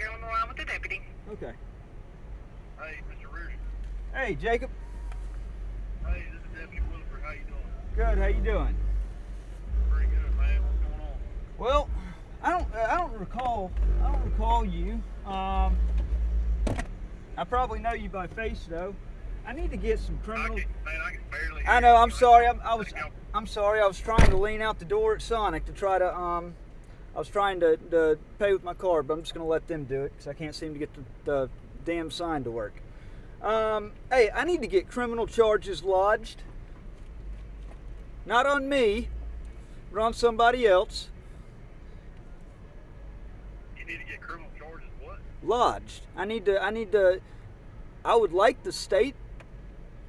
You're on the line with the deputy. Okay. Hey, Mr. Reardon. Hey, Jacob. Hey, this is Deputy Williford. How you doing? Good. How you doing? Pretty good, man. What's going on? Well, I don't recall you. I probably know you by face though. I need to get some criminal. I can barely hear I know. you. I'm sorry. I'm sorry. I was trying to lean out the door at Sonic to try to I was trying to pay with my card, but I'm just gonna let them do it because I can't seem to get the damn sign to work. Hey, I need to get criminal charges lodged. Not on me, but on somebody else. You need to get criminal charges. What? Lodged. I would like the state,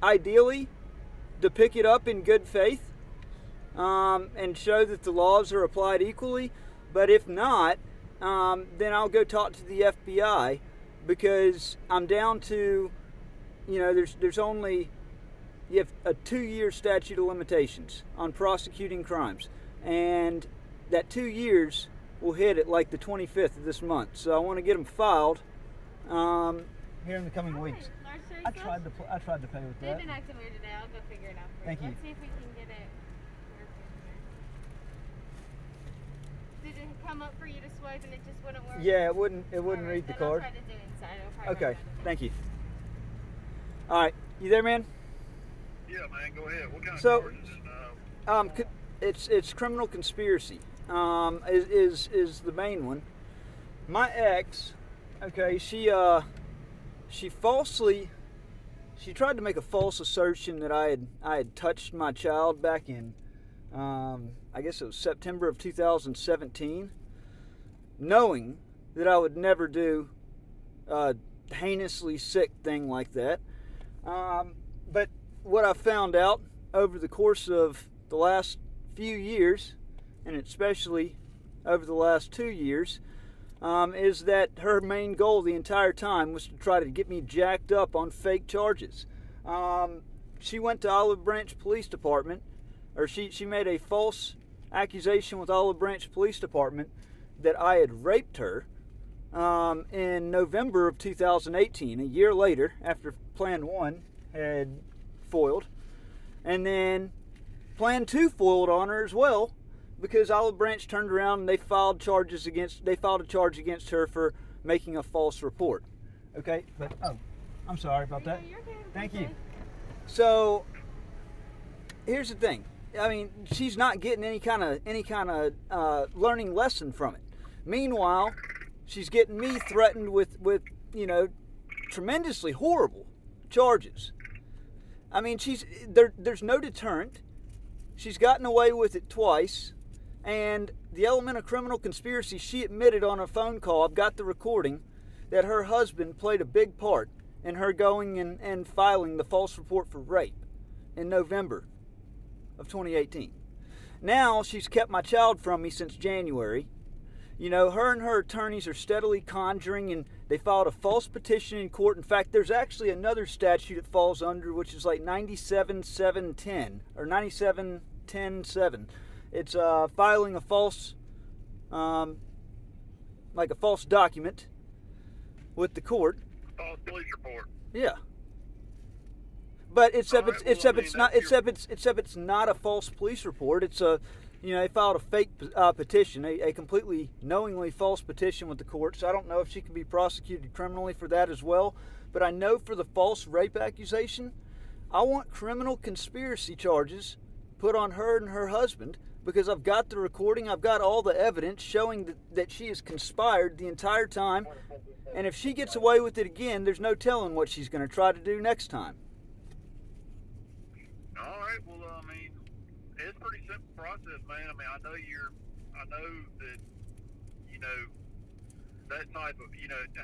ideally, to pick it up in good faith, and show that the laws are applied equally. But if not, then I'll go talk to the FBI, because I'm down to, there's only, you have a 2-year statute of limitations on prosecuting crimes, and that 2 years will hit at like the 25th of this month. So I want to get them filed here in the coming weeks. I tried to pay with that. They've been acting weird today. I'll go figure it out for you. Thank you. Let's see if we can get it working here. Did it come up for you to swipe and it just wouldn't work? Yeah, it wouldn't All right, read the then card. I'll try to do it inside. It'll probably Okay, run out of thank you. All right, you there, man? Yeah, man. Go ahead. What kind of So, charges? it's criminal conspiracy. Is the main one. My ex, okay, she tried to make a false assertion that I had touched my child back in I guess it was September of 2017, knowing that I would never do a heinously sick thing like that. But what I found out over the course of the last few years, and especially over the last 2 years, is that her main goal the entire time was to try to get me jacked up on fake charges. She went to Olive Branch Police Department, or she made a false accusation with Olive Branch Police Department that I had raped her in November of 2018, a year later, after Plan 1 had foiled. And then Plan 2 foiled on her as well, because Olive Branch turned around and they filed a charge against her for making a false report. Okay, but I'm sorry about that. You're okay. Thank Okay. you. So here's the thing. I mean, she's not getting any kind of learning lesson from it. Meanwhile, she's getting me threatened with tremendously horrible charges. I mean, there's no deterrent. She's gotten away with it twice. And the element of criminal conspiracy, she admitted on a phone call, I've got the recording, that her husband played a big part in her going and filing the false report for rape in November of 2018. Now she's kept my child from me since January. Her and her attorneys are steadily conjuring, and they filed a false petition in court. In fact, there's actually another statute it falls under, which is like 97-710 or 97-10-7. It's filing a false, like a false document with the court. False police report. Yeah. But except All right, it's well, I mean, it's not a false police report. It's they filed a fake petition, a completely knowingly false petition with the court. So I don't know if she can be prosecuted criminally for that as well. But I know for the false rape accusation, I want criminal conspiracy charges put on her and her husband, because I've got the recording, I've got all the evidence showing that she has conspired the entire time. And if she gets away with it again, there's no telling what she's going to try to do next time. All right. Well, I mean, it's a pretty simple process, man. I mean, I know that, that type of,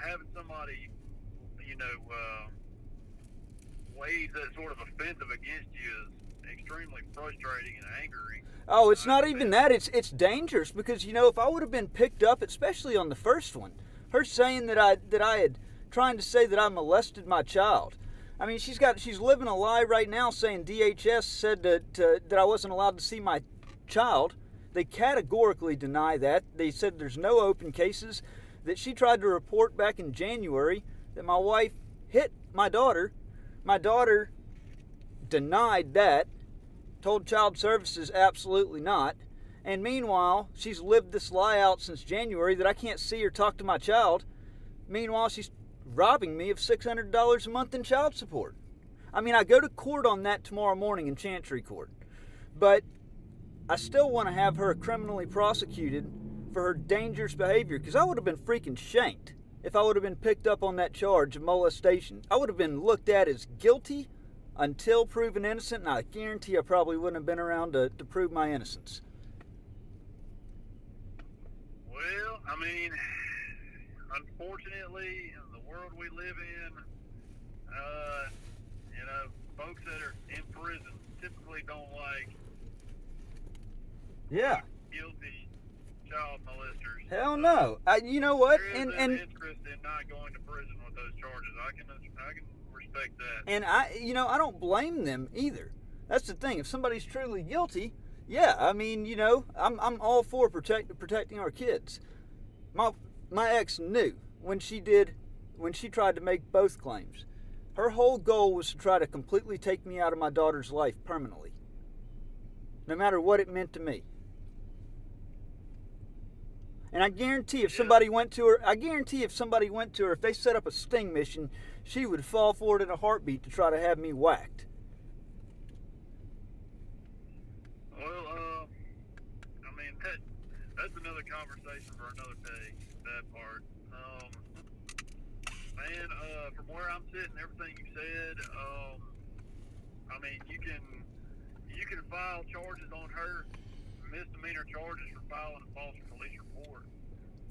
having somebody, wage that sort of offensive against you is extremely frustrating and angering. Oh, it's not even that. It's dangerous, because if I would have been picked up, especially on the first one, her saying that I had trying to say that I molested my child. I mean, she's living a lie right now, saying DHS said that I wasn't allowed to see my child. They categorically deny that. They said there's no open cases. that she tried to report back in January that my wife hit my daughter. My daughter denied that, told Child Services absolutely not. And meanwhile, she's lived this lie out since January that I can't see or talk to my child. Meanwhile, she's robbing me of $600 a month in child support. I mean, I go to court on that tomorrow morning in Chancery Court. But I still want to have her criminally prosecuted for her dangerous behavior, because I would have been freaking shanked if I would have been picked up on that charge of molestation. I would have been looked at as guilty until proven innocent, and I guarantee I probably wouldn't have been around to prove my innocence. Well, I mean, unfortunately, in the world we live in, folks that are in prison typically don't like guilty child molesters. Hell no. You know what? There is an interest in not going to prison with those charges. I can respect that. And I don't blame them either. That's the thing. If somebody's truly guilty, yeah, I mean, I'm all for protecting our kids. My ex knew when she tried to make both claims. Her whole goal was to try to completely take me out of my daughter's life permanently, no matter what it meant to me. And I guarantee if somebody went to her, if they set up a sting mission, she would fall for it in a heartbeat to try to have me whacked. Well, I mean, that's another conversation for another day, that part. Man, from where I'm sitting, everything you said, I mean, you can file charges on her, misdemeanor charges for filing a false police report,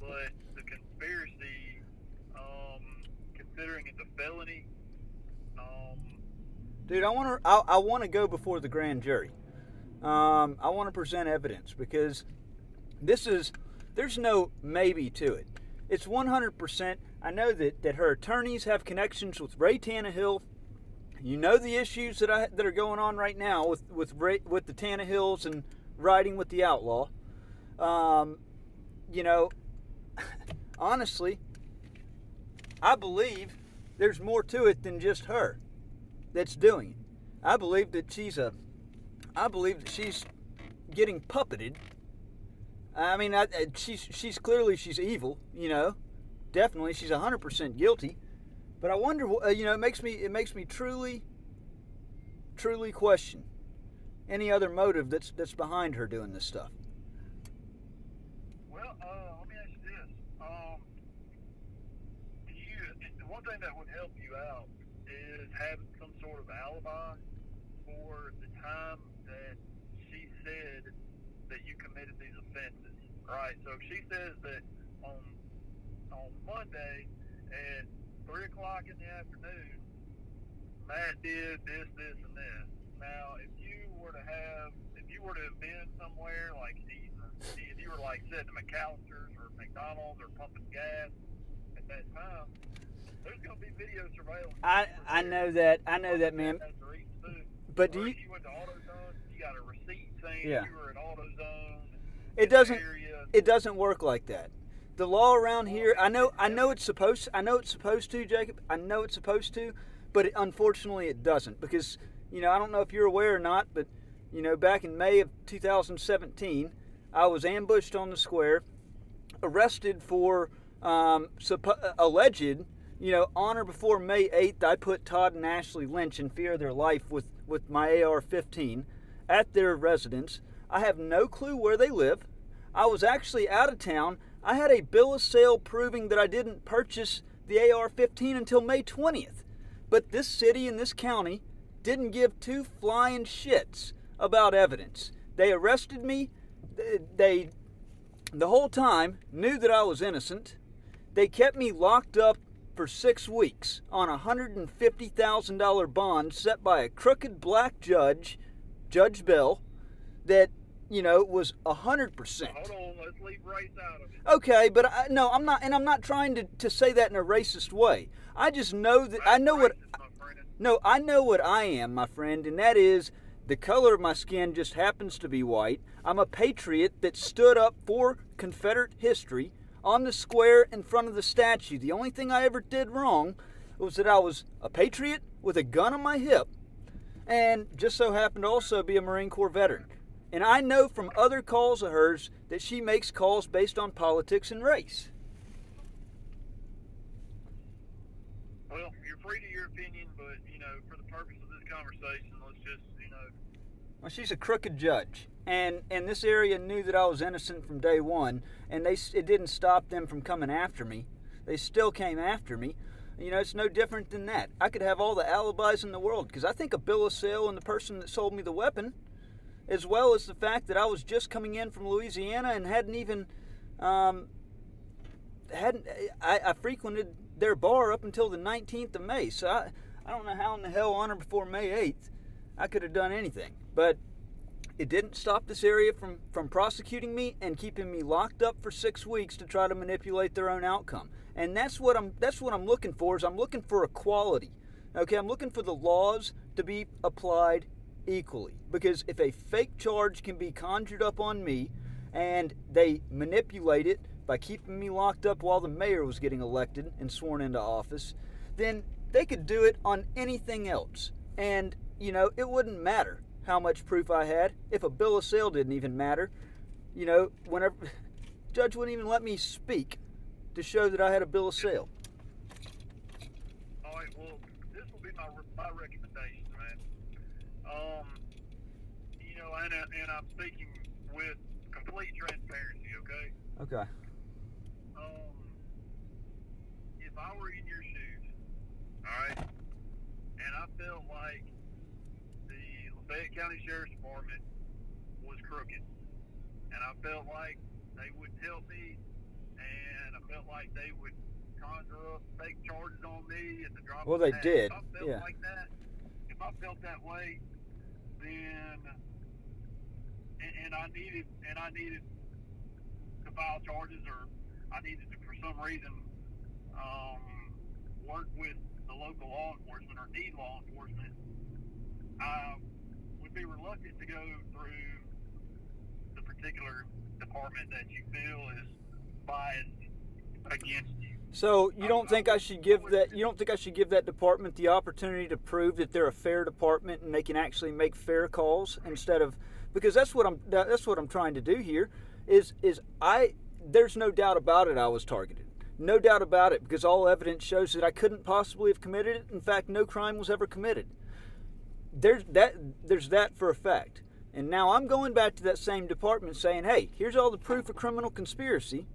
but the conspiracy, considering it's a felony, dude, I want to go before the grand jury. I want to present evidence, because there's no maybe to it. It's 100%. I know that her attorneys have connections with Ray Tannehill. You know the issues that are going on right now with the Tannehills and riding with the outlaw. Honestly, I believe there's more to it than just her that's doing it. I believe that she's getting puppeted. I mean, she's clearly evil, Definitely, she's 100% guilty. But I wonder, it makes me truly question any other motive that's behind her doing this stuff. Well, let me ask you this. One thing that would help you out is having some sort of alibi for the time that she said that you committed these offenses, right? So if she says that on Monday at 3 o'clock in the afternoon, Matt did this, and this. Now, if you were to have been somewhere like if you were like sitting at McAllister's or McDonald's or pumping gas at that time, there's going to be video surveillance. I know that, man. But do you? You went to AutoZone, you got a receipt saying you were at AutoZone. It doesn't work like that. The law around here, I know it's supposed to, Jacob. I know it's supposed to, but unfortunately it doesn't, because I don't know if you're aware or not, but back in May of 2017, I was ambushed on the square, arrested for alleged, on or before May 8th, I put Todd and Ashley Lynch in fear of their life with my AR-15 at their residence. I have no clue where they live. I was actually out of town. I had a bill of sale proving that I didn't purchase the AR-15 until May 20th. But this city and this county didn't give two flying shits about evidence. They arrested me. They the whole time knew that I was innocent. They kept me locked up for 6 weeks on a $150,000 bond set by a crooked black judge, Judge Bell, that was 100%. Hold on, let's leave race out of it. Okay, but I'm not, and I'm not trying to say that in a racist way. I just know that I know what I am, my friend, and that is the color of my skin just happens to be white. I'm a patriot that stood up for Confederate history on the square in front of the statue. The only thing I ever did wrong was that I was a patriot with a gun on my hip and just so happened to also be a Marine Corps veteran. And I know from other calls of hers that she makes calls based on politics and race. Well, you're free to your opinion, but, for the purpose of this conversation, let's just, Well, she's a crooked judge. And this area knew that I was innocent from day one, and it didn't stop them from coming after me. They still came after me. It's no different than that. I could have all the alibis in the world, because I think a bill of sale and the person that sold me the weapon, as well as the fact that I was just coming in from Louisiana and hadn't even, I frequented their bar up until the 19th of May. So I don't know how in the hell on or before May 8th I could have done anything. But it didn't stop this area from prosecuting me and keeping me locked up for 6 weeks to try to manipulate their own outcome. And that's what I'm looking for. Is I'm looking for equality. Okay, I'm looking for the laws to be applied equally. Because if a fake charge can be conjured up on me and they manipulate it by keeping me locked up while the mayor was getting elected and sworn into office, then they could do it on anything else. And, it wouldn't matter how much proof I had. If a bill of sale didn't even matter, whenever judge wouldn't even let me speak to show that I had a bill of sale. all right, well, this will be my recommendation, man. And I'm speaking with complete transparency, okay? Okay. If I were in your shoes, all right, and I felt like the Lafayette County Sheriff's Department was crooked, and I felt like they wouldn't help me, and I felt like they would conjure up fake charges on me at the drop Well, of a they hat. did, If I felt yeah. like that, if I felt that way, then and I needed to file charges, or I needed to, for some reason, work with the local law enforcement or need law enforcement, I would be reluctant to go through the particular department that you feel is biased against you. So you don't think I should give that department the opportunity to prove that they're a fair department and they can actually make fair calls instead of, because that's what I'm trying to do here there's no doubt about it, I was targeted. No doubt about it, because all evidence shows that I couldn't possibly have committed it. In fact, no crime was ever committed. There's that for a fact. And now I'm going back to that same department saying, hey, here's all the proof of criminal conspiracy.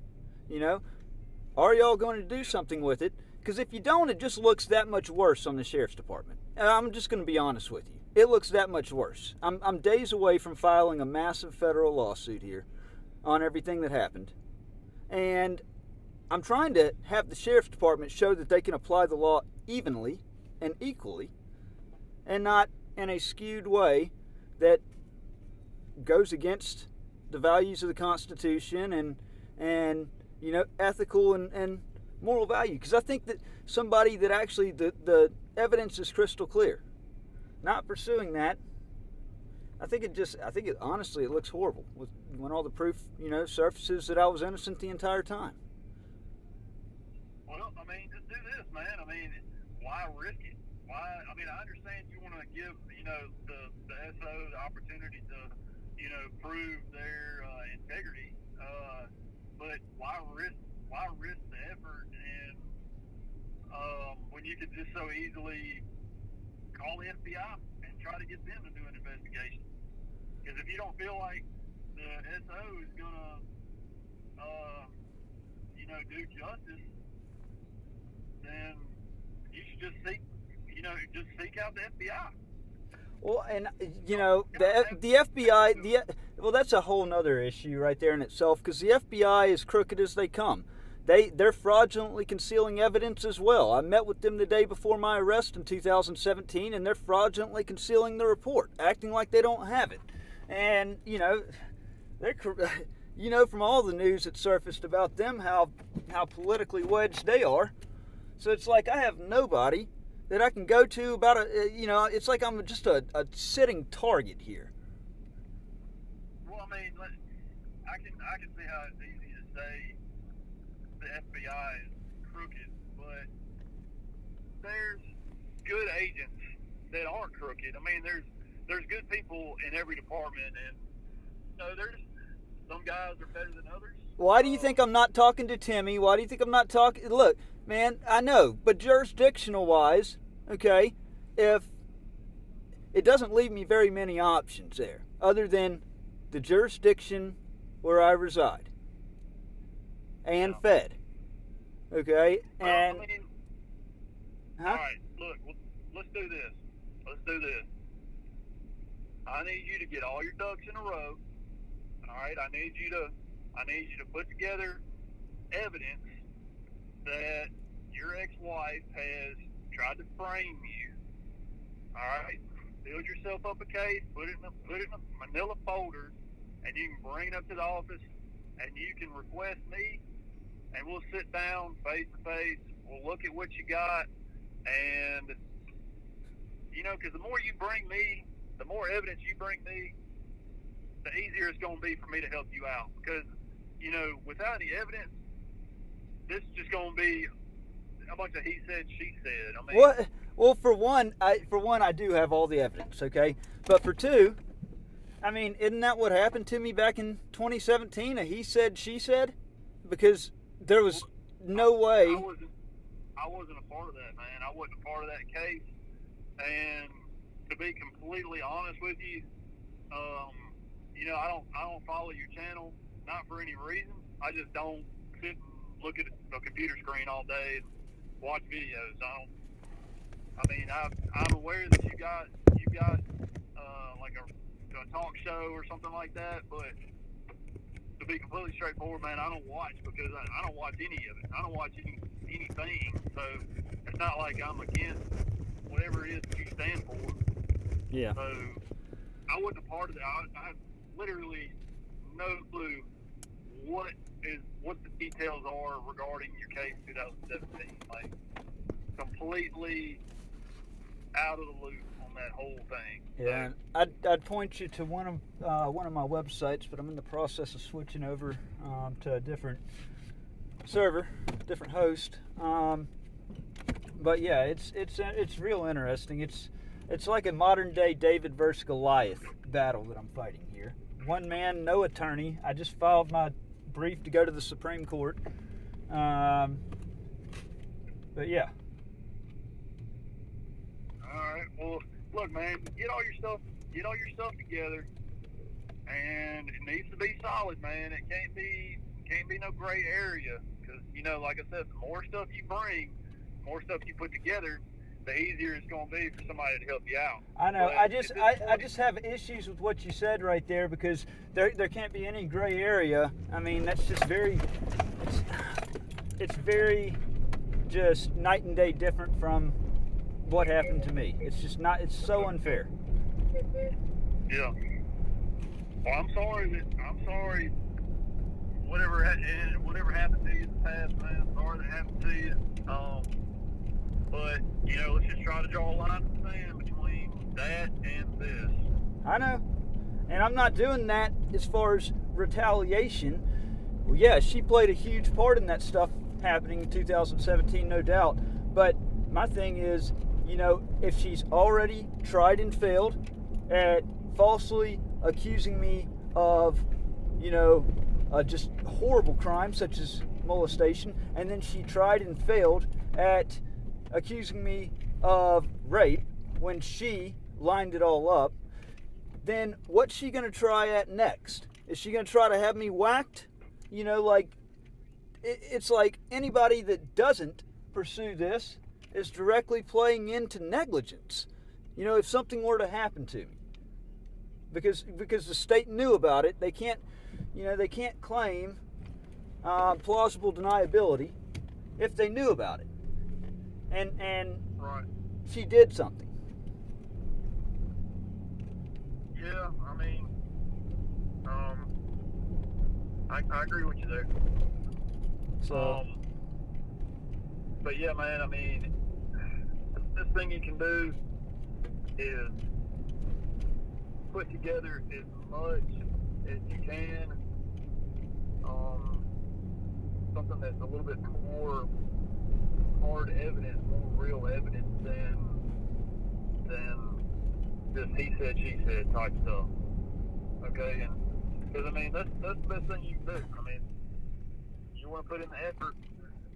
Are y'all going to do something with it? Because if you don't, it just looks that much worse on the sheriff's department. I'm just going to be honest with you. It looks that much worse. I'm days away from filing a massive federal lawsuit here on everything that happened. And I'm trying to have the sheriff's department show that they can apply the law evenly and equally and not in a skewed way that goes against the values of the Constitution and ethical and moral value. Because I think that somebody that actually the evidence is crystal clear, not pursuing that, I think it honestly it looks horrible when all the proof surfaces that I was innocent the entire time. Well, just do this, man. Why risk it? Why? I understand you want to give the SO the opportunity to prove their integrity, but why risk the effort and when you could just so easily call the FBI and try to get them to do an investigation? Because if you don't feel like the SO is gonna do justice, then you should just seek out the FBI. Well, and the FBI, well, that's a whole nother issue right there in itself, because the FBI is crooked as they come. They're fraudulently concealing evidence as well. I met with them the day before my arrest in 2017, and they're fraudulently concealing the report, acting like they don't have it. And they're from all the news that surfaced about them, how politically wedged they are. So it's like I have nobody that I can go to about it's like I'm just a sitting target here. Well, I can see how it's easy to say the FBI is crooked, but there's good agents that aren't crooked. I mean, there's good people in every department, and there's some guys are better than others. Why do you think I'm not talking to Timmy? Why do you think I'm not talking? Look, man, I know, but jurisdictional wise, okay, if it doesn't leave me very many options there, other than the jurisdiction where I reside and fed, okay, and I mean, all right, look, let's do this. I need you to get all your ducks in a row. All right, I need you to put together evidence that your ex-wife has tried to frame you. All right, build yourself up a case, put it in a manila folder, and you can bring it up to the office, and you can request me, and we'll sit down face to face. We'll look at what you got, and because the more you bring me, the more evidence you bring me, the easier it's going to be for me to help you out. Because, without any evidence, this is just going to be a bunch of he said, she said. I mean, what? Well, for one, I do have all the evidence, okay? But for two, I mean, isn't that what happened to me back in 2017? A he said, she said? Because there was no way. I wasn't a part of that, man. I wasn't a part of that case. And to be completely honest with you, I don't follow your channel, not for any reason. I just don't sit and look at a computer screen all day and watch videos. I'm aware that you got like a talk show or something like that, but to be completely straightforward, man, I don't watch because I don't watch any of it. I don't watch anything. So it's not like I'm against whatever it is that you stand for. Yeah. So I wasn't a part of that. I have literally no clue what the details are regarding your case 2017. Like, completely out of the loop on that whole thing. Yeah, so, I'd point you to one of my websites, but I'm in the process of switching over to a different server, different host. But yeah, it's real interesting. It's like a modern day David versus Goliath battle that I'm fighting here. One man, no attorney. I just filed my brief to go to the Supreme Court. But yeah. All right. Well, look, man, get all your stuff together, and it needs to be solid, man. It can't be no gray area, because like I said, the more stuff you bring, the more stuff you put together, the easier it's going to be for somebody to help you out. I know. But I just have issues with what you said right there, because there can't be any gray area. I mean, that's just it's very just night and day different from what happened to me. It's just not. It's so unfair. Yeah. Well, I'm sorry. Whatever happened to you in the past, man. I'm sorry that happened to you. But let's just try to draw a line in the sand between that and this. I know, and I'm not doing that as far as retaliation. Well, yeah, she played a huge part in that stuff happening in 2017, no doubt. But my thing is, if she's already tried and failed at falsely accusing me of, just horrible crimes such as molestation, and then she tried and failed at accusing me of rape when she lined it all up, then what's she going to try at next? Is she going to try to have me whacked? It's like anybody that doesn't pursue this is directly playing into negligence. If something were to happen to me, because the state knew about it, they can't claim plausible deniability if they knew about it, and right. She did something. Yeah, I mean, I agree with you there. So, but yeah, man, I mean, this thing you can do is put together as much as you can, something that's a little bit more hard evidence, more real evidence than just he said, she said type stuff. Okay, and because I mean that's the best thing you can do. I mean, you want to put in the effort,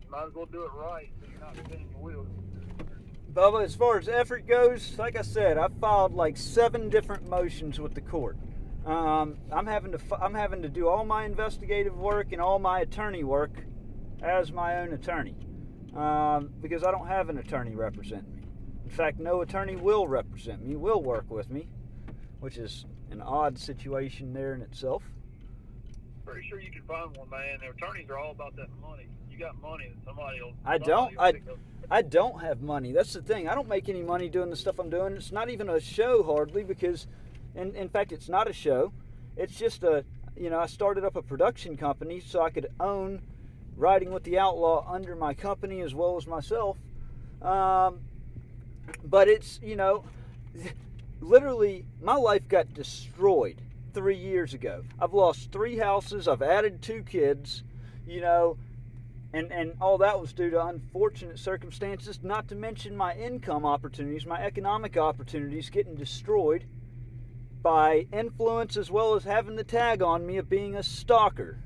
you might as well do it right, so you're not spinning your wheels. Bubba, as far as effort goes, like I said, I've filed like 7 different motions with the court. I'm having to do all my investigative work and all my attorney work as my own attorney, because I don't have an attorney representing me. In fact, no attorney will represent me, will work with me, which is an odd situation there in itself. Pretty sure you can find one, man. Their attorneys are all about that money. You got money, and somebody will. I don't have money. That's the thing. I don't make any money doing the stuff I'm doing. It's not even a show hardly, because, in fact, it's not a show. It's just I started up a production company so I could own Riding with the Outlaw under my company as well as myself. But it's, literally my life got destroyed 3 years ago. I've lost 3 houses. I've added 2 kids, and all that was due to unfortunate circumstances, not to mention my income opportunities, my economic opportunities getting destroyed by influence, as well as having the tag on me of being a stalker.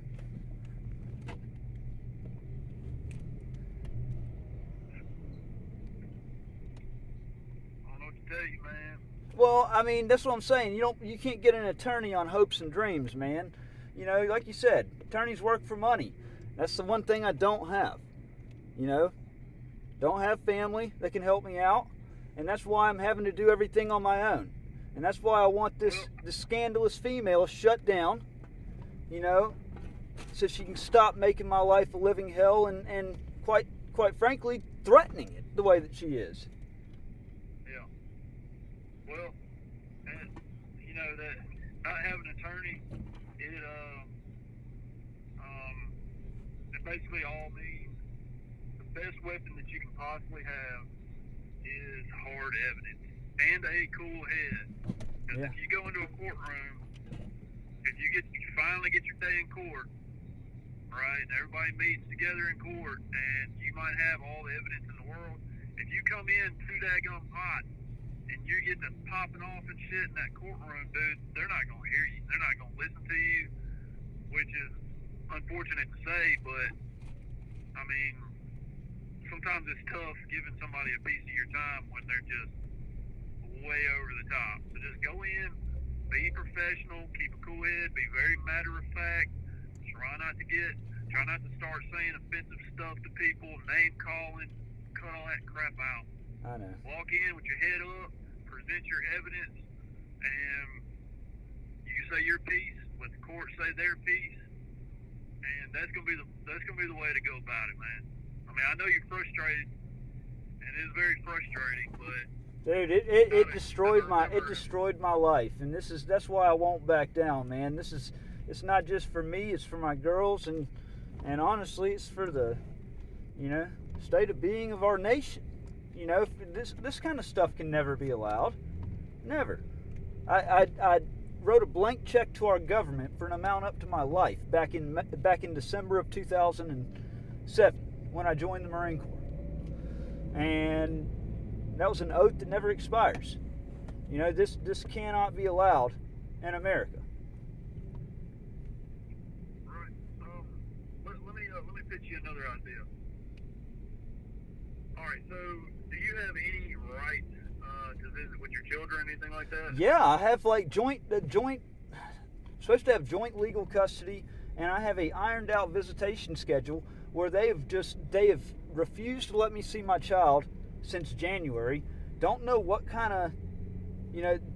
Tell you, man. Well, I mean, that's what I'm saying. You can't get an attorney on hopes and dreams, man. Like you said, attorneys work for money. That's the one thing I don't have. Don't have family that can help me out, and that's why I'm having to do everything on my own. And that's why I want this scandalous female shut down, so she can stop making my life a living hell and quite frankly, threatening it the way that she is. Well, and that not having an attorney, it basically all means the best weapon that you can possibly have is hard evidence and a cool head. Because if you go into a courtroom, if you finally get your day in court, right, and everybody meets together in court, and you might have all the evidence in the world, if you come in too daggone hot, and you get to popping off and shit in that courtroom, dude, they're not going to hear you. They're not going to listen to you, which is unfortunate to say, but, I mean, sometimes it's tough giving somebody a piece of your time when they're just way over the top. So just go in, be professional, keep a cool head, be very matter-of-fact, try not to start saying offensive stuff to people, name-calling, cut all that crap out. I know. Walk in with your head up, present your evidence, and you say your piece, let the court say their piece, and that's gonna be the way to go about it, man. I mean, I know you're frustrated, and it is very frustrating, but dude, it destroyed my life, and that's why I won't back down, man. It's not just for me; it's for my girls, and honestly, it's for the state of being of our nation. This kind of stuff can never be allowed. Never. I wrote a blank check to our government for an amount up to my life back in December of 2007 when I joined the Marine Corps. And that was an oath that never expires. This cannot be allowed in America. Right. Let me pitch you another idea. All right. So, do you have any right to visit with your children or anything like that? Yeah, I have like supposed to have joint legal custody, and I have a ironed out visitation schedule where they have refused to let me see my child since January. Don't know what kind of,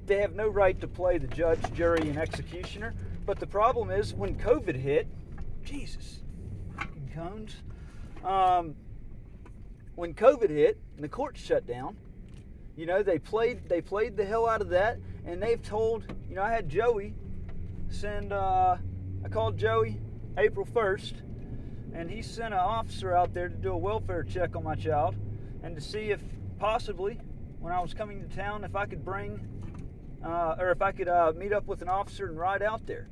they have no right to play the judge, jury, and executioner. But the problem is when COVID hit, Jesus, fucking cones. When COVID hit and the courts shut down, they played the hell out of that, and they've told, I had Joey I called Joey April 1st, and he sent an officer out there to do a welfare check on my child and to see if possibly when I was coming to town, if I could meet up with an officer and ride out there.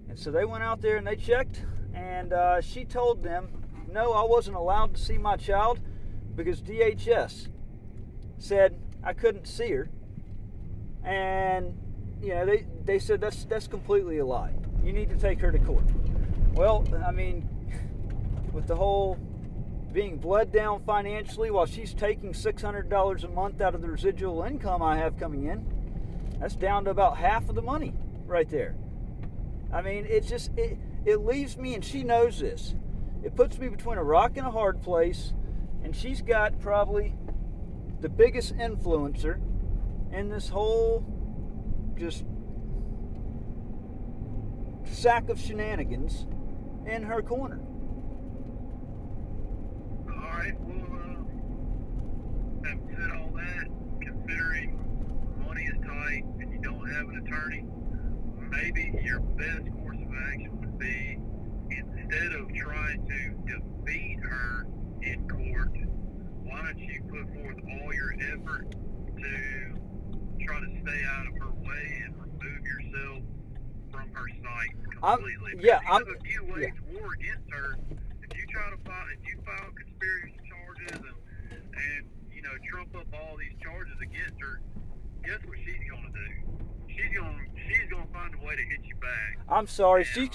And so they went out there and they checked, And she told them, no, I wasn't allowed to see my child because DHS said I couldn't see her. And, you know, they said that's completely a lie. You need to take her to court. Well, I mean, with the whole being bled down financially while she's taking $600 a month out of the residual income I have coming in, that's down to about half of the money right there. I mean, it's just, it leaves me, and she knows this. It puts me between a rock and a hard place, and she's got probably the biggest influencer in this whole just sack of shenanigans in her corner. Alright, well, having said all that, considering money is tight and you don't have an attorney, maybe your best course of action would be, instead of trying to defeat her in court, why don't you put forth all your effort to try to stay out of her way and remove yourself from her sight completely? Yeah, if you wage war against her, if you try to file conspiracy charges and you know, trump up all these charges against her, guess what she's gonna do? She's gonna find a way to hit you back. I'm sorry, and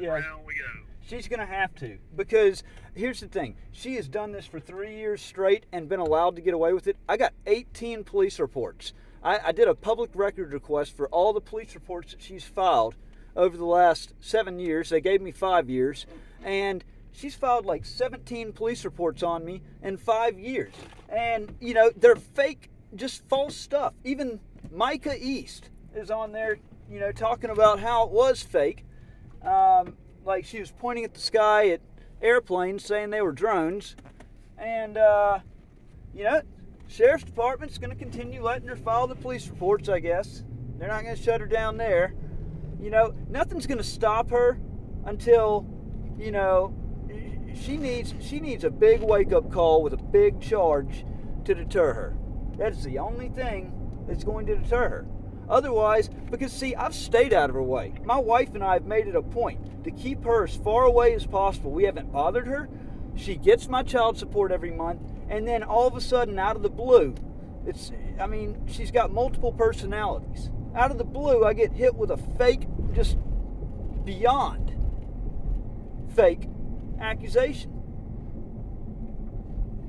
round we go. She's going to have to, because here's the thing. She has done this for 3 years straight and been allowed to get away with it. I got 18 police reports. I did a public record request for all the police reports that she's filed over the last 7 years. They gave me 5 years. And she's filed like 17 police reports on me in 5 years. And, you know, they're fake, just false stuff. Even Micah East is on there, you know, talking about how it was fake. Like she was pointing at the sky at airplanes saying they were drones. And, you know, Sheriff's Department's going to continue letting her file the police reports, I guess. They're not going to shut her down there. You know, nothing's going to stop her until, you know, she needs a big wake-up call with a big charge to deter her. That is the only thing that's going to deter her. Otherwise, because see, I've stayed out of her way. My wife and I have made it a point to keep her as far away as possible. We haven't bothered her. She gets my child support every month, and then all of a sudden, out of the blue, she's got multiple personalities. Out of the blue, I get hit with a fake, just beyond fake accusation.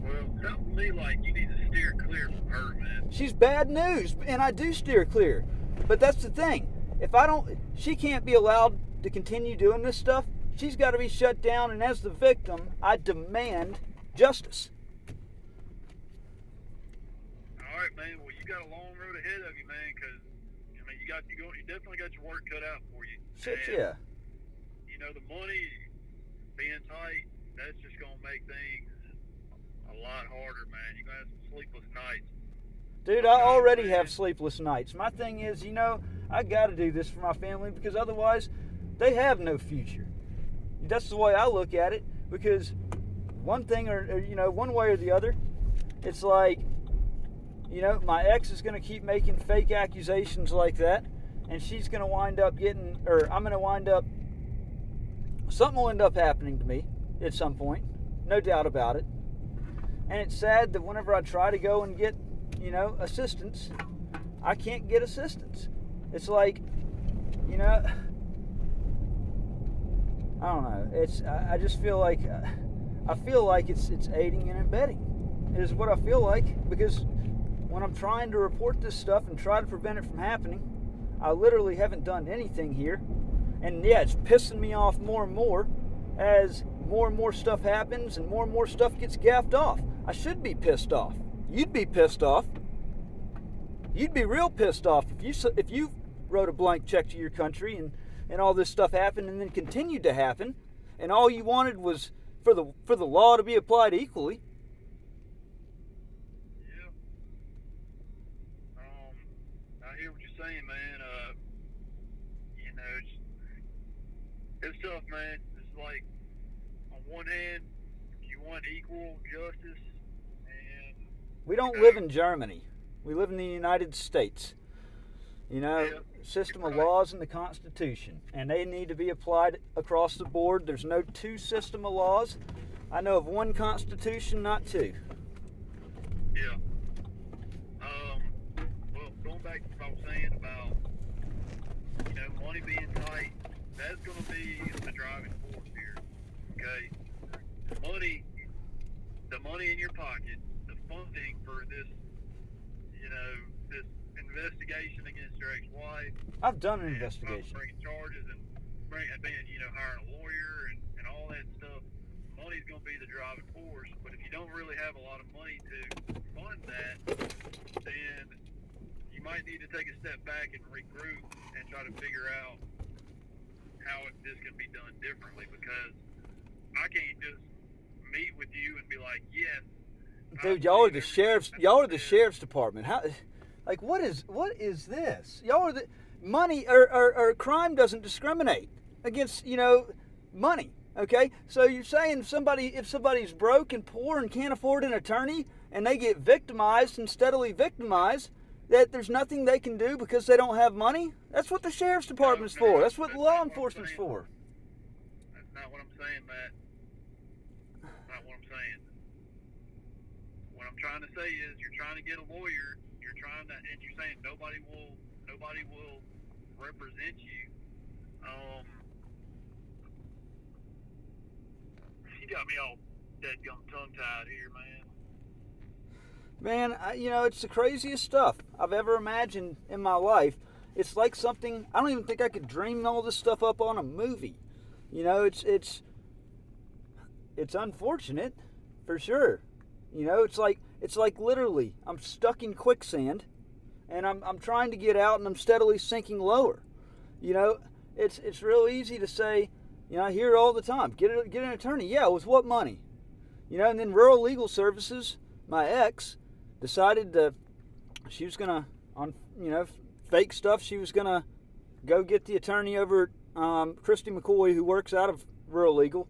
Well, it sounds to me like you need to steer clear from her, man. She's bad news, and I do steer clear. But that's the thing. She can't be allowed to continue doing this stuff. She's got to be shut down, and as the victim, I demand justice. All right, man. Well, you got a long road ahead of you, man, because, I mean, you definitely got your work cut out for you. Shit, and, yeah. You know, the money being tight, that's just going to make things a lot harder, man. You're going to have some sleepless nights. Dude, I already have sleepless nights. My thing is, you know, I got to do this for my family because otherwise they have no future. That's the way I look at it, because one thing or you know, one way or the other, it's like, you know, my ex is going to keep making fake accusations like that, and she's going to wind up something will end up happening to me at some point, no doubt about it. And it's sad that whenever I try to go and get, you know, assistance, I can't get assistance. It's like, you know, I don't know. I just feel like it's aiding and abetting is what I feel like, because when I'm trying to report this stuff and try to prevent it from happening, I literally haven't done anything here. And yeah, it's pissing me off more and more as more and more stuff happens and more stuff gets gaffed off. I should be pissed off. You'd be pissed off. You'd be real pissed off if you wrote a blank check to your country and all this stuff happened and then continued to happen, and all you wanted was for the law to be applied equally. Yeah. I hear what you're saying, man. You know, it's tough, man. It's like, on one hand, you want equal justice, we don't live in Germany. We live in the United States. You know, system of laws in the Constitution, and they need to be applied across the board. There's no two system of laws. I know of one Constitution, not two. Yeah. Well, going back to what I was saying about, money being tight, that's going to be the driving force here. Okay? The money in your pocket, the funding for this, this investigation against your ex-wife. I've done an investigation. Bringing charges and hiring a lawyer and all that stuff. Money's going to be the driving force, but if you don't really have a lot of money to fund that, then you might need to take a step back and regroup and try to figure out how this can be done differently, because I can't just meet with you and be like, yes. Dude, y'all are the sheriff's department. How, like, what is this? Y'all are the money or crime doesn't discriminate against money. Okay, so you're saying if somebody's broke and poor and can't afford an attorney and they get victimized and steadily victimized, that there's nothing they can do because they don't have money? That's what the sheriff's department's for. That's what law enforcement's for. That's not what I'm saying, Matt. Not what I'm saying. What I'm trying to say is you're trying to get a lawyer. And you're saying nobody will represent you. You got me all dead-gum tongue-tied here, man. Man, it's the craziest stuff I've ever imagined in my life. It's like something, I don't even think I could dream all this stuff up on a movie. It's unfortunate, for sure. It's like literally, I'm stuck in quicksand, and I'm trying to get out, and I'm steadily sinking lower. It's real easy to say, I hear it all the time. Get an attorney. Yeah, with what money? And then Rural Legal Services, my ex, decided she was gonna, on fake stuff, she was gonna go get the attorney over at Christy McCoy, who works out of Rural Legal.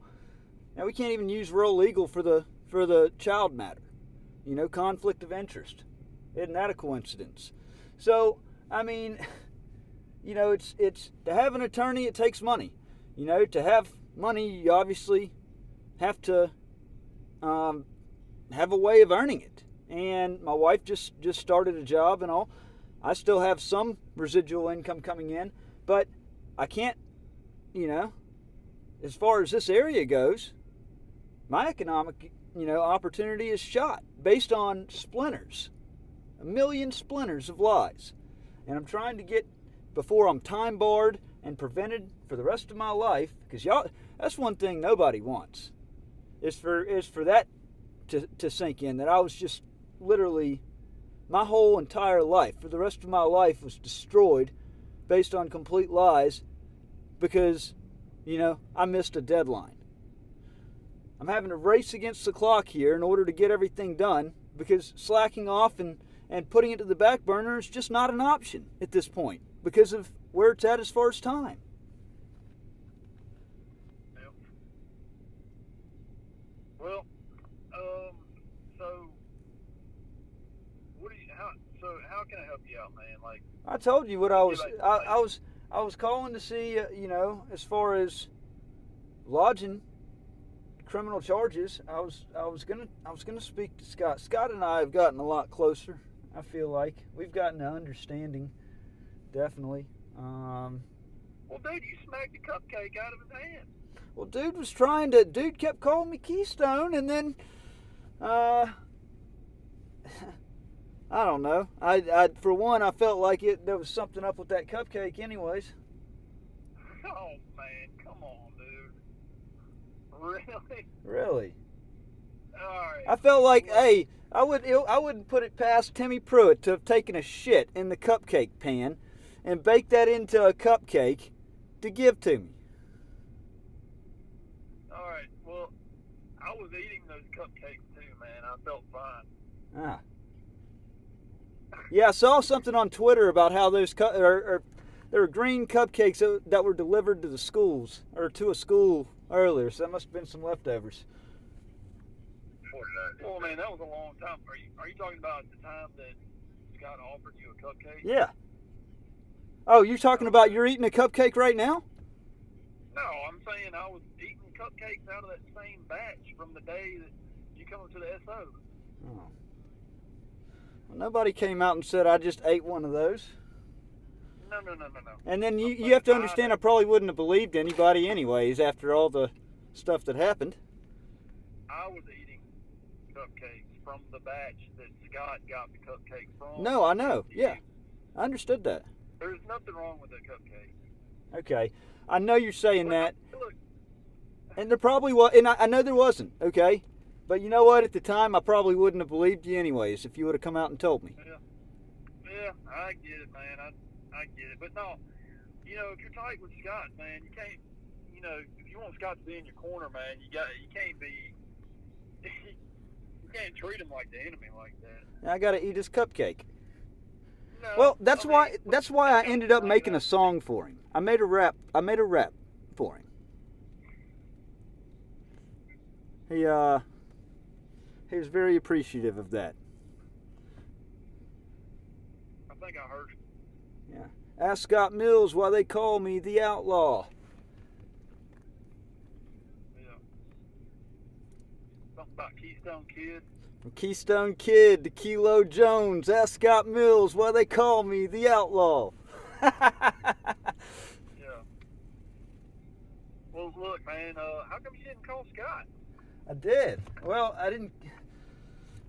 Now we can't even use Rural Legal for the child matter. Conflict of interest. Isn't that a coincidence? So, it's to have an attorney, it takes money. To have money, you obviously have to have a way of earning it. And my wife just started a job and all. I still have some residual income coming in, but I can't, as far as this area goes, my economic, opportunity is shot based on splinters. 1 million splinters of lies. And I'm trying to get, before I'm time barred and prevented for the rest of my life, because that's one thing nobody wants, is for that to sink in, that I was just literally, my whole entire life, for the rest of my life, was destroyed based on complete lies because, I missed a deadline. I'm having to race against the clock here in order to get everything done, because slacking off and putting it to the back burner is just not an option at this point because of where it's at as far as time. Yep. Well, how can I help you out, man? Like, I told you what I was calling to see, as far as lodging criminal charges. I was gonna speak to Scott. Scott and I have gotten a lot closer. I feel like we've gotten an understanding, definitely. Well, dude, you smacked the cupcake out of his hand. Well, dude kept calling me Keystone, and then, I don't know. I for one, I felt like there was something up with that cupcake anyways. Oh, man, come on, dude. Really? Really? All right. I felt like, hey, I wouldn't put it past Timmy Pruitt to have taken a shit in the cupcake pan and baked that into a cupcake to give to me. All right. Well, I was eating those cupcakes too, man. I felt fine. Ah. Yeah, I saw something on Twitter about how those there were green cupcakes that were delivered to the schools, or to a school earlier, so that must have been some leftovers. Well, man, that was a long time. Are you talking about the time that Scott offered you a cupcake? Yeah. Oh, you're talking about you're eating a cupcake right now? No, I'm saying I was eating cupcakes out of that same batch from the day that you come up to the SO. Oh. Well, nobody came out and said I just ate one of those. No. And then you have to understand I probably wouldn't have believed anybody anyways after all the stuff that happened. I was eating cupcakes from the batch that Scott got the cupcakes from. No, I know. Yeah, I understood that. There's nothing wrong with the cupcake. Okay, I know you're saying that, Look, and there probably was, and I know there wasn't. Okay, but you know what? At the time, I probably wouldn't have believed you anyways if you would have come out and told me. yeah, I get it, man. I get it, but no, you know, if you're tight with Scott, man, you can't. You know, if you want Scott to be in your corner, man, you can't be. You can't treat him like the enemy like that. I got to eat his cupcake. No, Well, that's why I ended up making a song for him. I made a rap for him. He was very appreciative of that. I think I heard it. Yeah. Ask Scott Mills why they call me the outlaw. Yeah. Something about Keystone Kid. From Keystone Kid to Kilo Jones. Ask Scott Mills why they call me the outlaw. Yeah. Well, look, man. How come you didn't call Scott? I did. Well, I didn't.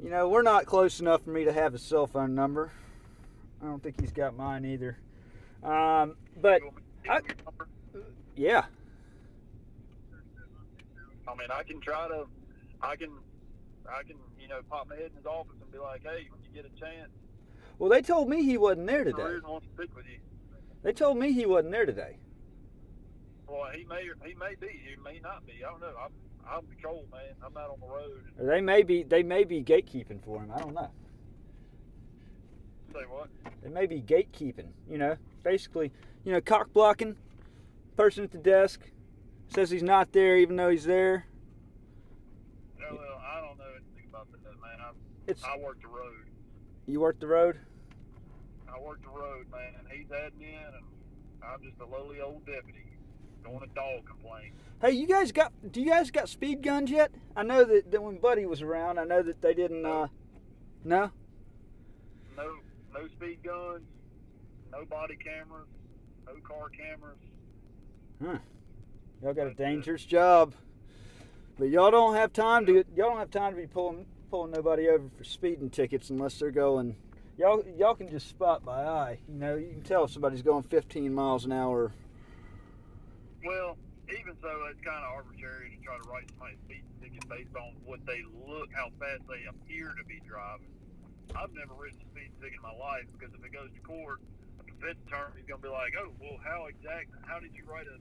You know, we're not close enough for me to have his cell phone number. I don't think he's got mine either. But yeah. I mean, I can, you know, pop my head in his office and be like, hey, when you get a chance. Well, they told me he wasn't there today. Reardon wants to speak with you. They told me he wasn't there today. Well, he may be. He may not be. I don't know. I'm patrol, man. I'm not on the road. Or they may be gatekeeping for him. I don't know. Say what? They may be gatekeeping. You know, basically, you know, cock blocking. Person at the desk says he's not there, even though he's there. Well, I don't know anything about that, man. I work the road. You work the road? I work the road, man. He's admin, and I'm just a lowly old deputy doing a dog complaint. Hey, do you guys got speed guns yet? I know that when Buddy was around, I know that they didn't, no? No speed guns, no body cameras, no car cameras. Huh. Y'all got a dangerous job. But y'all don't have time to be pulling nobody over for speeding tickets unless they're going. Y'all can just spot by eye. You know, you can tell if somebody's going 15 miles an hour. Well, even so, it's kind of arbitrary to try to write somebody's speeding ticket based on what they look, how fast they appear to be driving. I've never written a speeding ticket in my life because if it goes to court, a defense attorney is going to be like, "Oh, well, how did you write a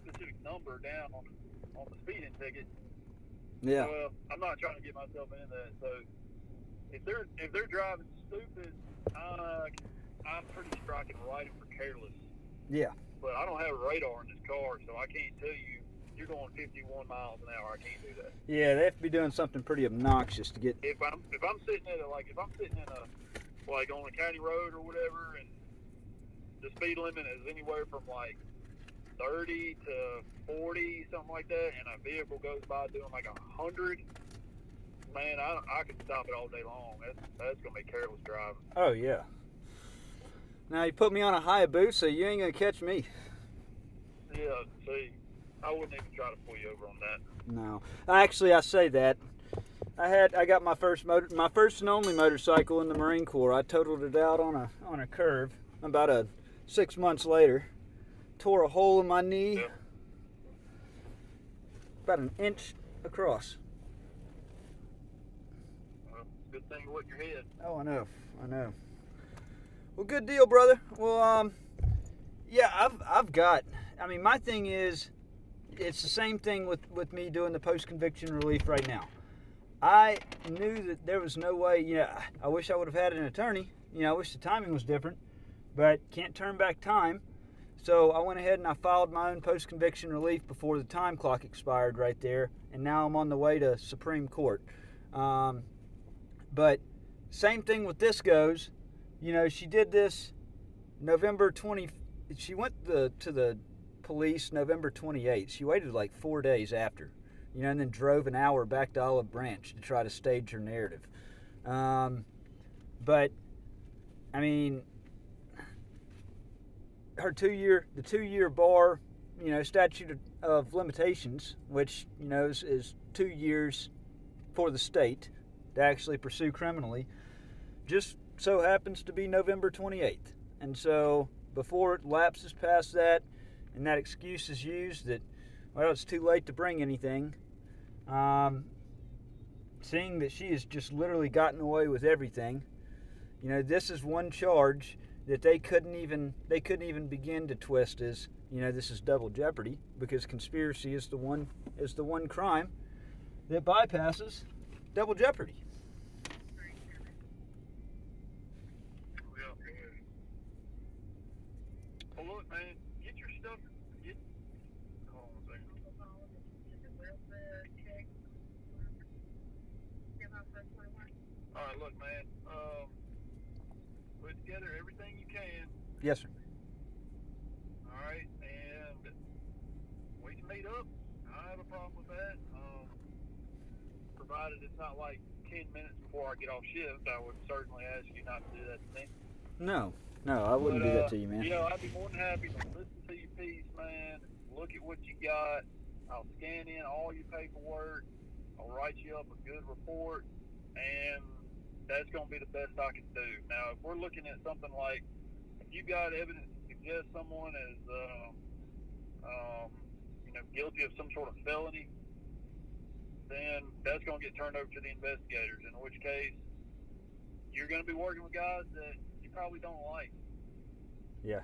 specific number down on the speeding ticket?" Yeah. Well, I'm not trying to get myself into that. So if they're driving stupid, I'm pretty sure I can write them for careless. Yeah. But I don't have a radar in this car, so I can't tell you you're going 51 miles an hour. I can't do that. Yeah, they have to be doing something pretty obnoxious to get. If I'm sitting in on a county road or whatever, and the speed limit is anywhere from like 30 to 40, something like that, and a vehicle goes by doing like 100, man, I could stop it all day long. That's gonna be careless driving. Oh yeah. Now you put me on a Hayabusa, you ain't gonna catch me. Yeah, see, I wouldn't even try to pull you over on that. No, actually, I say that. I got my first and only motorcycle in the Marine Corps. I totaled it out on a curve about 6 months later. Tore a hole in my knee, Yeah. about an inch across. Well, good thing it wasn't your head. Oh, I know. Well, good deal, brother. Well, yeah, I've got. I mean, my thing is, it's the same thing with me doing the post-conviction relief right now. I knew that there was no way. Yeah, I wish I would have had an attorney. You know, I wish the timing was different, but can't turn back time. So I went ahead and I filed my own post-conviction relief before the time clock expired right there, and now I'm on the way to Supreme Court. But same thing with this goes. You know, she did this November 20. She went to the police November 28th. She waited like 4 days after, and then drove an hour back to Olive Branch to try to stage her narrative. But I mean, the 2-year bar, statute of limitations, which is 2 years for the state to actually pursue criminally, just so happens to be November 28th. And so before it lapses past that and that excuse is used that, well, it's too late to bring anything, seeing that she has just literally gotten away with everything, this is one charge that they couldn't even begin to twist as, this is double jeopardy, because conspiracy is the one crime that bypasses double jeopardy. Well, look, man, get your stuff. Hold on a second. All right, look, man. Put together everything you can. Yes, sir. All right, and we can meet up. I don't have a problem with that. Provided it's not like 10 minutes before I get off shift, I would certainly ask you not to do that to me. No, I wouldn't do that to you, man. I'd be more than happy to listen to your piece, man. Look at what you got. I'll scan in all your paperwork. I'll write you up a good report, and that's going to be the best I can do. Now, if we're looking at something like, if you got evidence to suggest someone is, guilty of some sort of felony, then that's going to get turned over to the investigators, in which case you're going to be working with guys that you probably don't like. Yeah.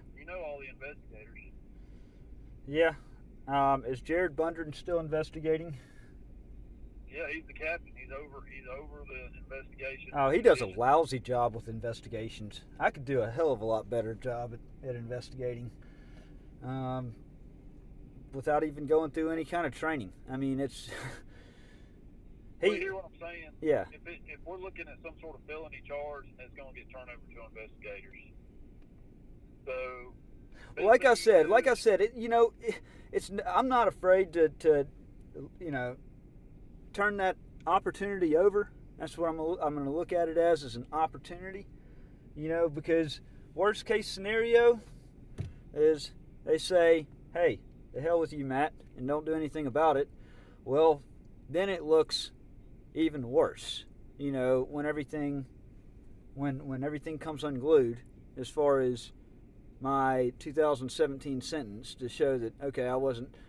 All the investigators. Yeah. Is Jared Bundren still investigating? Yeah, he's the captain. He's over the investigation. Oh, he does a lousy job with investigations. I could do a hell of a lot better job at investigating. Without even going through any kind of training. I mean, it's... You hear what I'm saying? Yeah. If we're looking at some sort of felony charge, it's going to get turned over to investigators. So... Like I said, it's. I'm not afraid to turn that opportunity over. That's what I'm going to look at it as an opportunity. Because worst case scenario is they say, "Hey, the hell with you, Matt," and don't do anything about it. Well, then it looks even worse. When everything comes unglued, as far as my 2017 sentence, to show that, okay,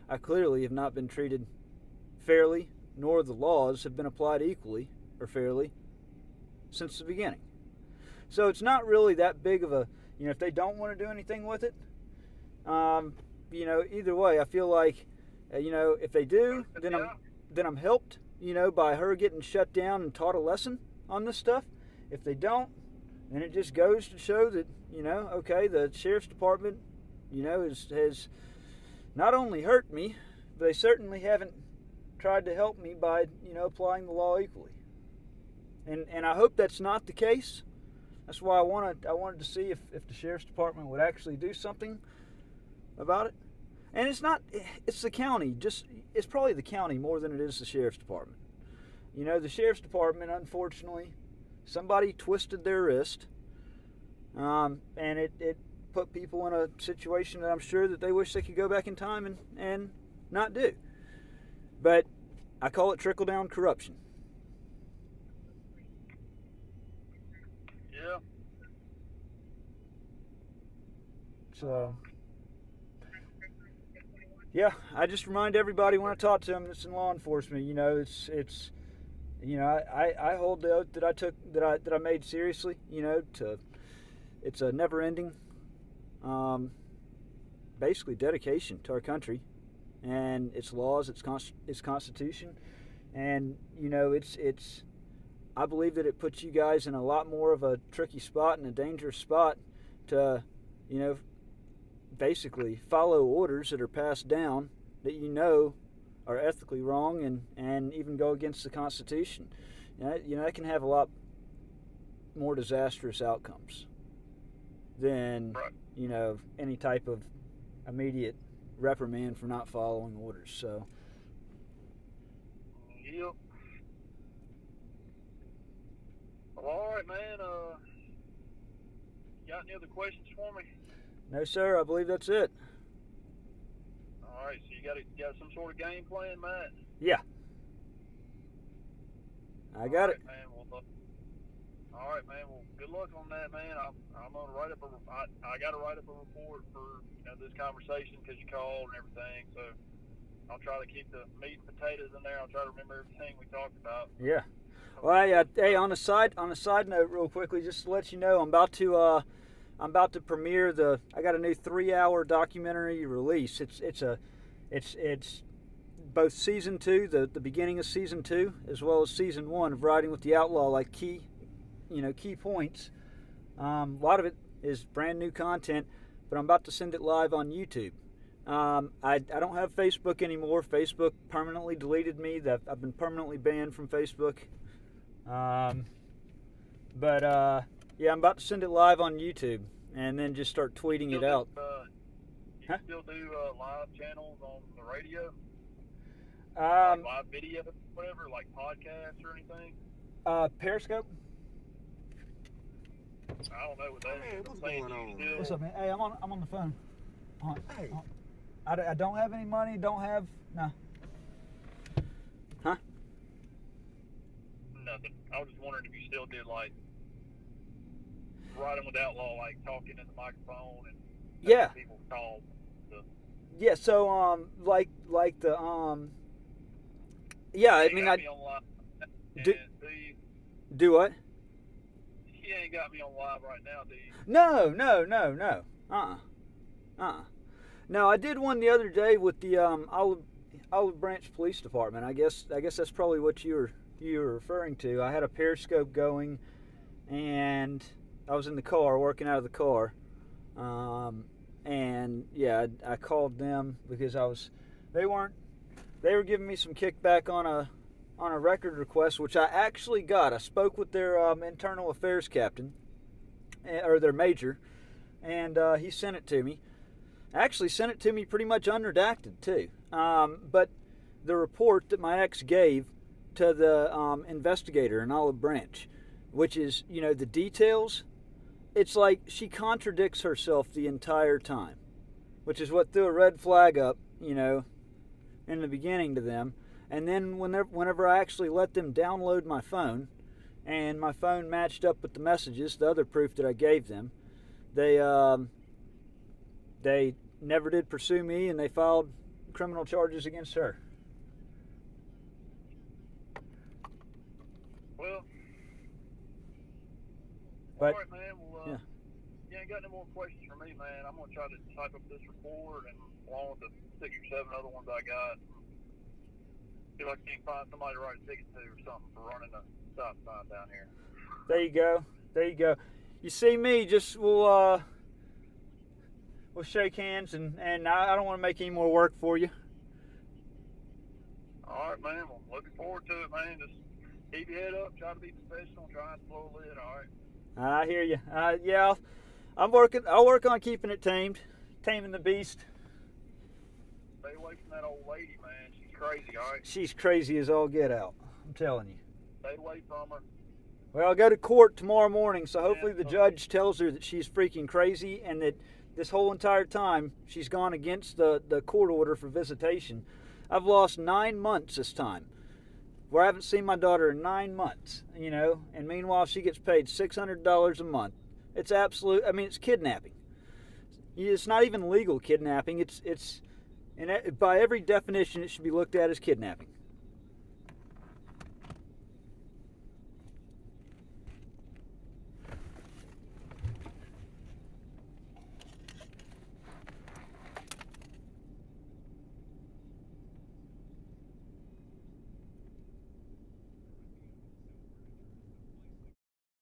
I clearly have not been treated fairly, nor the laws have been applied equally or fairly since the beginning. So it's not really that big of a, if they don't want to do anything with it, either way, I feel like, if they do, then I'm helped, by her getting shut down and taught a lesson on this stuff. If they don't, then it just goes to show that, okay, the sheriff's department, has not only hurt me, but they certainly haven't tried to help me by, applying the law equally. And I hope that's not the case. That's why I wanted to see if the sheriff's department would actually do something about it. And it's the county, it's probably the county more than it is the sheriff's department. The sheriff's department, unfortunately, somebody twisted their wrist, and it put people in a situation that I'm sure that they wish they could go back in time and not do. But I call it trickle-down corruption. Yeah. So, yeah, I just remind everybody when I talk to them that's in law enforcement, it's I hold the oath that I made seriously, it's a never-ending, basically dedication to our country and its laws, its constitution, and it's I believe that it puts you guys in a lot more of a tricky spot and a dangerous spot to basically follow orders that are passed down that are ethically wrong and even go against the Constitution. That can have a lot more disastrous outcomes than Right. any type of immediate reprimand for not following orders. So Yep. Well, all right, man. Got any other questions for me? no, sir, I believe that's it. All right, so you got some sort of game plan, Matt? Yeah, I got it. Man. Well, all right, man. Well, good luck on that, man. I'm gonna write up I got to write up a report for this conversation because you called and everything. So I'll try to keep the meat and potatoes in there. I'll try to remember everything we talked about. Yeah. Well, hey, on a side note, real quickly, just to let you know, I'm about to premiere I got a new 3-hour documentary release. It's both season 2, the beginning of season 2, as well as season 1 of Riding with the Outlaw, like key points. A lot of it is brand new content, but I'm about to send it live on YouTube. I don't have Facebook anymore. Facebook permanently deleted me. I've been permanently banned from Facebook. But I'm about to send it live on YouTube and then just start tweeting it out. You still do live channels on the radio? Um, live video, whatever, like podcasts or anything? Periscope. I don't know what that is. What's going on? What's up, man? Hey, I'm on the phone. Hey. I don't have any money. Don't have no. Huh? Nothing. I was just wondering if you still did like Riding with Outlaw, like talking in the microphone and Yeah. people call. Yeah. So yeah. I mean, got me on live. Do- See, do what? you ain't got me on live right now, do you? No. No, I did one the other day with the Olive Branch Police Department. I guess that's probably what you were referring to. I had a Periscope going, and I was in the car, working out of the car, and yeah, I called them because they were giving me some kickback on a record request, which I actually got. I spoke with their internal affairs captain, or their major, and he sent it to me. Actually sent it to me pretty much unredacted too. But the report that my ex gave to the investigator in Olive Branch, which is, the details, it's like she contradicts herself the entire time, which is what threw a red flag up, in the beginning to them. And then whenever I actually let them download my phone, and my phone matched up with the messages, the other proof that I gave them, they never did pursue me, and they filed criminal charges against her. Well, But all right, man. Well, yeah. You ain't got any more questions for me, man. I'm gonna try to type up this report and along with the 6 or 7 other ones I got. See if I can find somebody to write a ticket to or something for running a stop sign down here. There you go. You see me, just we'll shake hands, and I don't want to make any more work for you. All right, man. Well, looking forward to it, man. Just keep your head up. Try to be professional. Try and blow a lid. All right. I hear you. Yeah, I'll work on keeping it taming the beast. Stay away from that old lady, man. She's crazy. All right. She's crazy as all get out. I'm telling you. Stay away from her. Well, I'll go to court tomorrow morning, so hopefully the judge tells her that she's freaking crazy and that this whole entire time she's gone against the court order for visitation. I've lost 9 months this time, where I haven't seen my daughter in 9 months, and meanwhile she gets paid $600 a month. It's it's kidnapping. It's not even legal kidnapping. By every definition, it should be looked at as kidnapping.